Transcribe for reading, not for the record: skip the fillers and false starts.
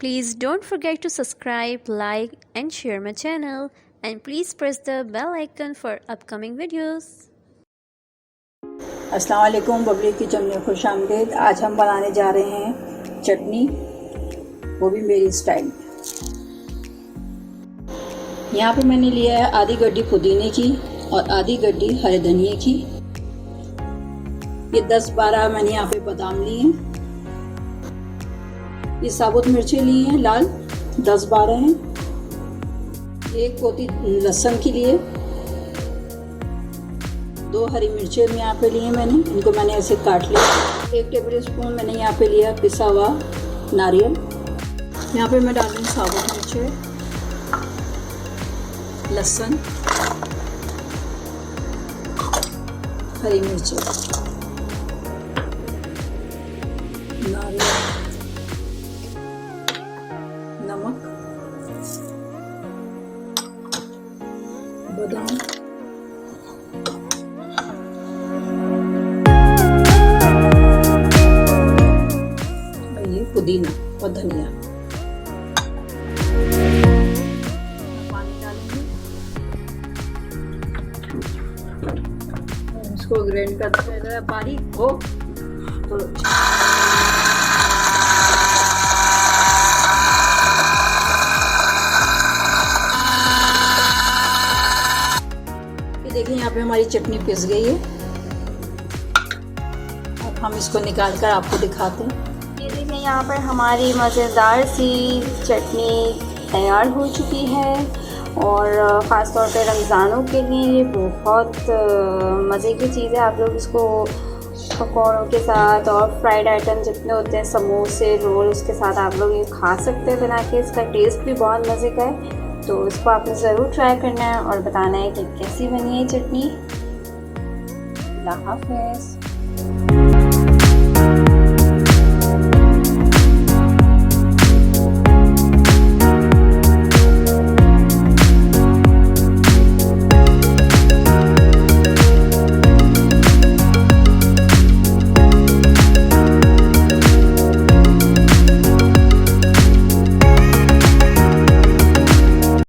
Please don't forget to subscribe, like and share my channel, and please press the bell icon for upcoming videos. अस्सलाम वालेकुम, बबली की kitchen में खुश आमदीद। आज हम बनाने जा रहे हैं चटनी, वो भी मेरी स्टाइल। यहाँ पे मैंने लिया है आधी गड्डी पुदीने की और आधी गड्डी हरे धनिए की। ये 10-12 मैंने यहाँ पे बादाम लिए हैं। ये साबुत मिर्चें ली हैं लाल, 10-12 हैं। एक पोती लहसुन की लिए, 2 हरी मिर्चें यहाँ पे लिए मैंने, इनको मैंने ऐसे काट लिया। 1 टेबल स्पून मैंने यहाँ पे लिया पिसा हुआ नारियल। यहाँ पे मैं डाल रही हूँ साबुत मिर्चें, लहसुन, हरी मिर्चें, नारियल, नमक, बादाम, पुदीना और धनिया। पानी डालेंगे, इसको ग्राइंड करते रहना बारीक हो तो ये देखिए यहाँ पे हमारी चटनी पिस गई है। अब हम इसको निकाल कर आपको दिखाते हैं। ये देखिए यहाँ पर हमारी मज़ेदार सी चटनी तैयार हो चुकी है और ख़ास तौर पे रमज़ानों के लिए ये बहुत मज़े की चीज़ है। आप लोग इसको पकौड़ों के साथ और फ्राइड आइटम जितने होते हैं, समोसे, रोल, उसके साथ आप लोग ये खा सकते हैं बना के। इसका टेस्ट भी बहुत मज़े का है, तो इसको आपने ज़रूर ट्राई करना है और बताना है कि कैसी बनी है चटनी। अल्लाह हाफ़िज़।